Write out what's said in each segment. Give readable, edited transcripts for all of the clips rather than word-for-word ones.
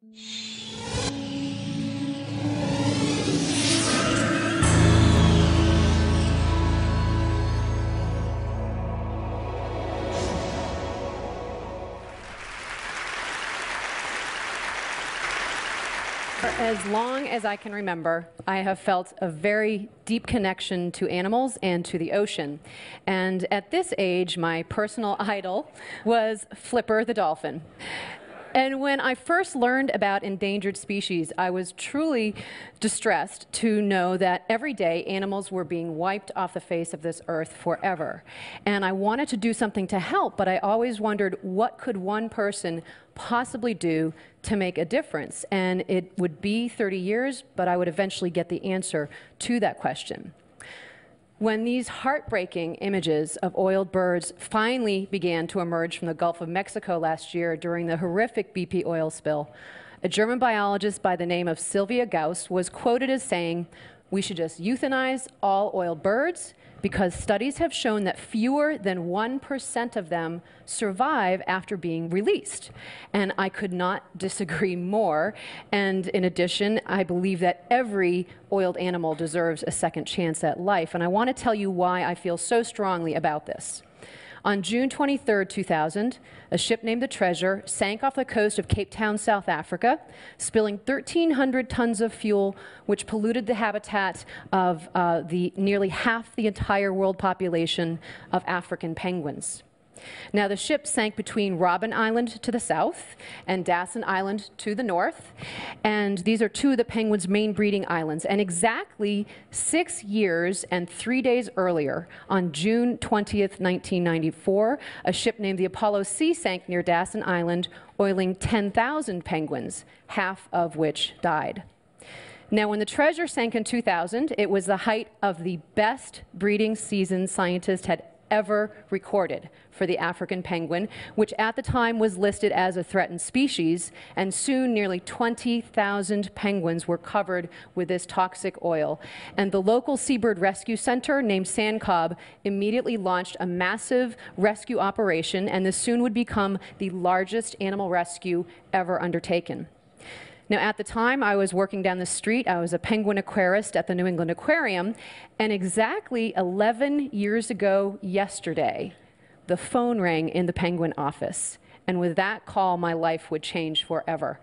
For as long as I can remember, I have felt a very deep connection to animals and to the ocean. And at this age, my personal idol was Flipper the dolphin. And when I first learned about endangered species, I was truly distressed to know that every day animals were being wiped off the face of this earth forever. And I wanted to do something to help, but I always wondered, what could one person possibly do to make a difference? And it would be 30 years, but I would eventually get the answer to that question. When these heartbreaking images of oiled birds finally began to emerge from the Gulf of Mexico last year during the horrific BP oil spill, a German biologist by the name of Sylvia Gauss was quoted as saying, "We should just euthanize all oiled birds because studies have shown that fewer than 1% of them survive after being released." And I could not disagree more. And in addition, I believe that every oiled animal deserves a second chance at life. And I want to tell you why I feel so strongly about this. On June 23, 2000, a ship named the Treasure sank off the coast of Cape Town, South Africa, spilling 1,300 tons of fuel, which polluted the habitat of nearly half the entire world population of African penguins. Now, the ship sank between Robben Island to the south and Dawson Island to the north, and these are two of the penguins' main breeding islands. And exactly 6 years and 3 days earlier, on June 20th, 1994, a ship named the Apollo C sank near Dawson Island, oiling 10,000 penguins, half of which died. Now, when the Treasure sank in 2000, it was the height of the best breeding season scientists had ever recorded for the African penguin, which at the time was listed as a threatened species, and soon nearly 20,000 penguins were covered with this toxic oil. And the local seabird rescue center named Sandcob immediately launched a massive rescue operation, and this soon would become the largest animal rescue ever undertaken. Now, at the time, I was working down the street. I was a penguin aquarist at the New England Aquarium, and exactly 11 years ago yesterday, the phone rang in the penguin office. And with that call, my life would change forever.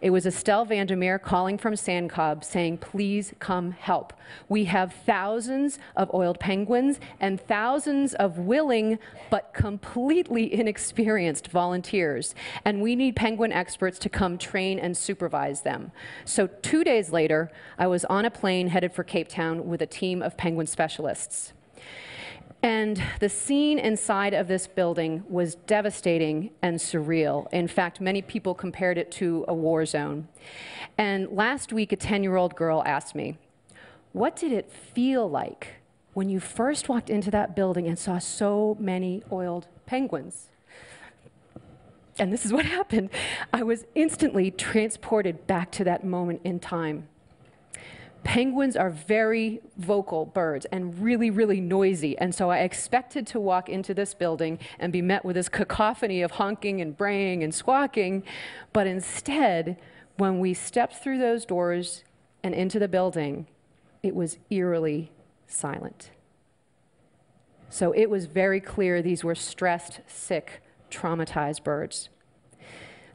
It was Estelle Vandermeer calling from Sandcob saying, "Please come help. We have thousands of oiled penguins and thousands of willing but completely inexperienced volunteers, and we need penguin experts to come train and supervise them." So 2 days later, I was on a plane headed for Cape Town with a team of penguin specialists. And the scene inside of this building was devastating and surreal. In fact, many people compared it to a war zone. And last week, a 10-year-old girl asked me, "What did it feel like when you first walked into that building and saw so many oiled penguins?" And this is what happened. I was instantly transported back to that moment in time. Penguins are very vocal birds and really, really noisy. And so I expected to walk into this building and be met with this cacophony of honking and braying and squawking. But instead, when we stepped through those doors and into the building, it was eerily silent. So it was very clear these were stressed, sick, traumatized birds.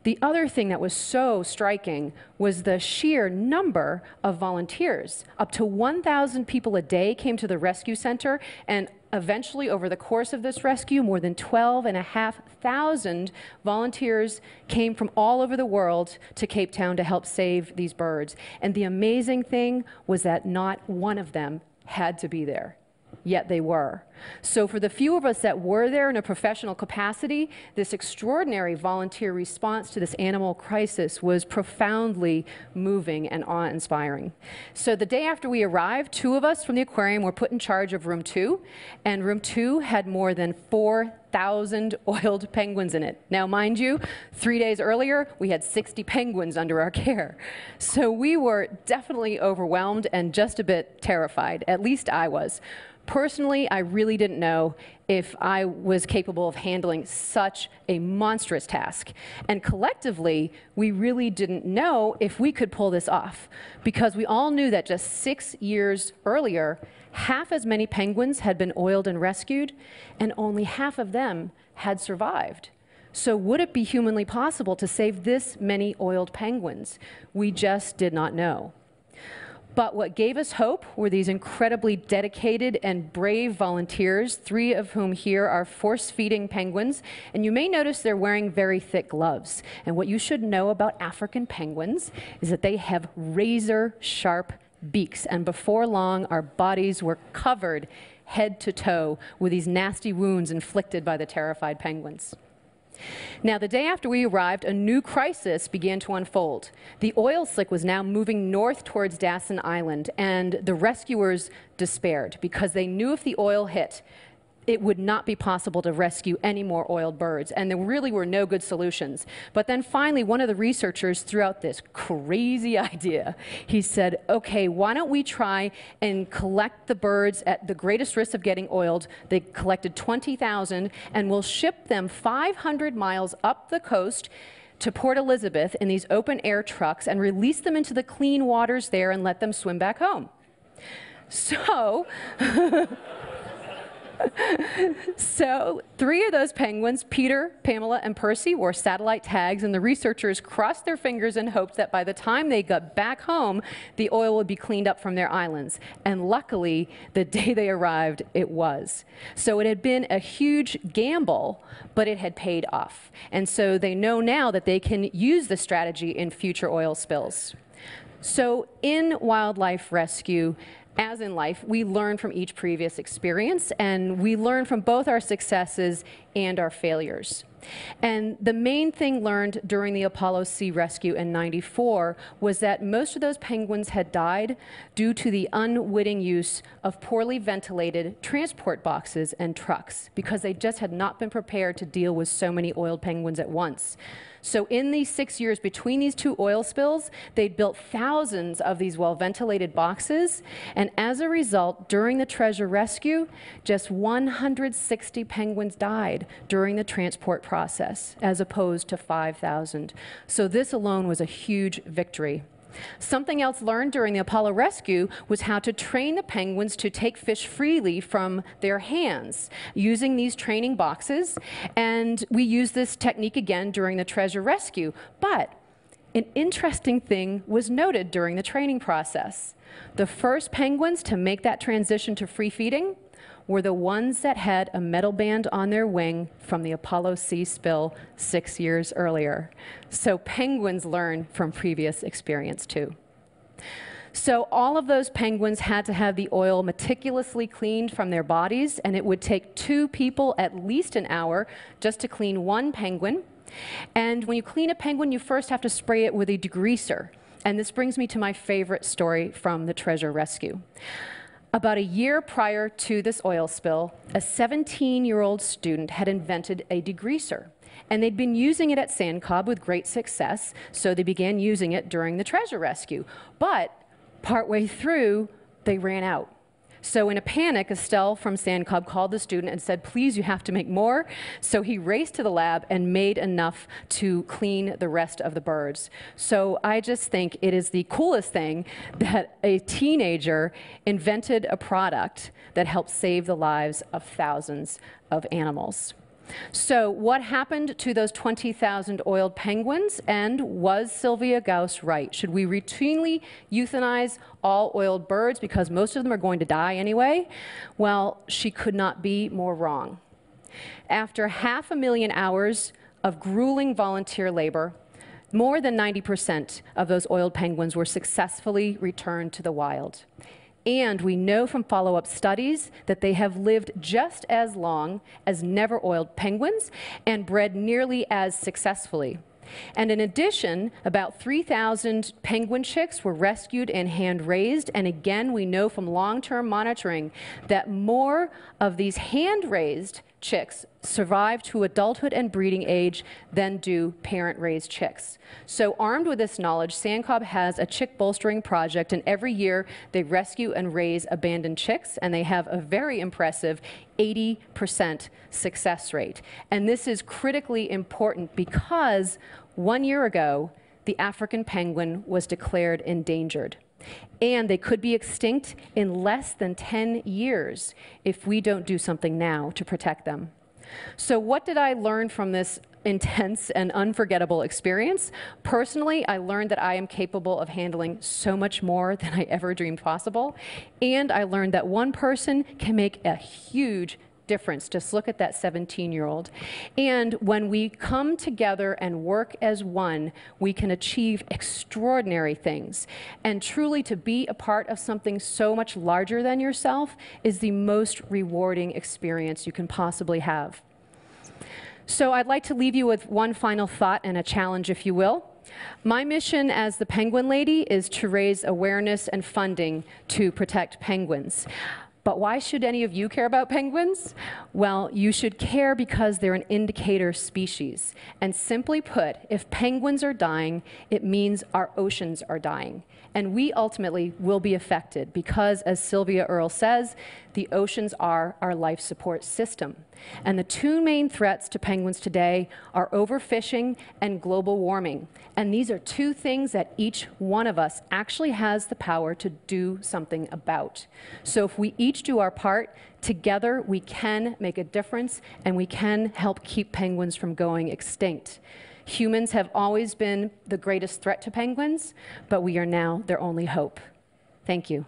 The other thing that was so striking was the sheer number of volunteers. Up to 1,000 people a day came to the rescue center, and eventually, over the course of this rescue, more than 12,500 volunteers came from all over the world to Cape Town to help save these birds. And the amazing thing was that not one of them had to be there. Yet they were. So for the few of us that were there in a professional capacity, this extraordinary volunteer response to this animal crisis was profoundly moving and awe-inspiring. So the day after we arrived, 2 of us from the aquarium were put in charge of room 2, and room 2 had more than 4,000 oiled penguins in it. Now, mind you, 3 days earlier, we had 60 penguins under our care. So we were definitely overwhelmed and just a bit terrified. At least I was. Personally, I really didn't know if I was capable of handling such a monstrous task. And collectively, we really didn't know if we could pull this off, because we all knew that just 6 years earlier, half as many penguins had been oiled and rescued, and only half of them had survived. So would it be humanly possible to save this many oiled penguins? We just did not know. But what gave us hope were these incredibly dedicated and brave volunteers, 3 of whom here are force-feeding penguins. And you may notice they're wearing very thick gloves. And what you should know about African penguins is that they have razor-sharp beaks. And before long, our bodies were covered head to toe with these nasty wounds inflicted by the terrified penguins. Now, the day after we arrived, a new crisis began to unfold. The oil slick was now moving north towards Dyan Island, and the rescuers despaired because they knew if the oil hit, it would not be possible to rescue any more oiled birds, and there really were no good solutions. But then finally, one of the researchers threw out this crazy idea. He said, okay, why don't we try and collect the birds at the greatest risk of getting oiled? They collected 20,000, and we'll ship them 500 miles up the coast to Port Elizabeth in these open-air trucks and release them into the clean waters there and let them swim back home. So... So 3 of those penguins, Peter, Pamela, and Percy, wore satellite tags, and the researchers crossed their fingers and hoped that by the time they got back home, the oil would be cleaned up from their islands. And luckily, the day they arrived, it was. So it had been a huge gamble, but it had paid off. And so they know now that they can use the strategy in future oil spills. So in wildlife rescue, as in life, we learn from each previous experience, and we learn from both our successes and our failures. And the main thing learned during the Apollo C rescue in '94 was that most of those penguins had died due to the unwitting use of poorly ventilated transport boxes and trucks, because they just had not been prepared to deal with so many oiled penguins at once. So in these 6 years between these 2 oil spills, they'd built thousands of these well-ventilated boxes, and as a result, during the treasure rescue, just 160 penguins died during the transport process, as opposed to 5,000. So this alone was a huge victory. Something else learned during the Apollo rescue was how to train the penguins to take fish freely from their hands using these training boxes, and we used this technique again during the treasure rescue. But an interesting thing was noted during the training process. The first penguins to make that transition to free feeding were the ones that had a metal band on their wing from the Apollo C spill 6 years earlier. So penguins learn from previous experience too. So all of those penguins had to have the oil meticulously cleaned from their bodies, and it would take 2 people at least an hour just to clean 1 penguin. And when you clean a penguin, you first have to spray it with a degreaser. And this brings me to my favorite story from the treasure rescue. About a year prior to this oil spill, a 17-year-old student had invented a degreaser. And they'd been using it at Sand Cobb with great success, so they began using it during the treasure rescue. But partway through, they ran out. So in a panic, Estelle from Sand Cobb called the student and said, please, you have to make more. So he raced to the lab and made enough to clean the rest of the birds. So I just think it is the coolest thing that a teenager invented a product that helped save the lives of thousands of animals. So what happened to those 20,000 oiled penguins, and was Sylvia Gauss right? Should we routinely euthanize all oiled birds because most of them are going to die anyway? Well, she could not be more wrong. After 500,000 hours of grueling volunteer labor, more than 90% of those oiled penguins were successfully returned to the wild. And we know from follow-up studies that they have lived just as long as never-oiled penguins and bred nearly as successfully. And in addition, about 3,000 penguin chicks were rescued and hand-raised. And again, we know from long-term monitoring that more of these hand-raised chicks survive to adulthood and breeding age than do parent-raised chicks. So armed with this knowledge, Sandcob has a chick bolstering project, and every year they rescue and raise abandoned chicks, and they have a very impressive 80% success rate. And this is critically important because 1 year ago, the African penguin was declared endangered. And they could be extinct in less than 10 years if we don't do something now to protect them. So what did I learn from this intense and unforgettable experience? Personally, I learned that I am capable of handling so much more than I ever dreamed possible. And I learned that one person can make a huge difference. Just look at that 17-year-old. And when we come together and work as one, we can achieve extraordinary things. And truly, to be a part of something so much larger than yourself is the most rewarding experience you can possibly have. So I'd like to leave you with one final thought and a challenge, if you will. My mission as the Penguin Lady is to raise awareness and funding to protect penguins. But why should any of you care about penguins? Well, you should care because they're an indicator species. And simply put, if penguins are dying, it means our oceans are dying. And we ultimately will be affected because, as Sylvia Earle says, the oceans are our life support system. And the two main threats to penguins today are overfishing and global warming. And these are two things that each one of us actually has the power to do something about. So if we each do our part, together we can make a difference and we can help keep penguins from going extinct. Humans have always been the greatest threat to penguins, but we are now their only hope. Thank you.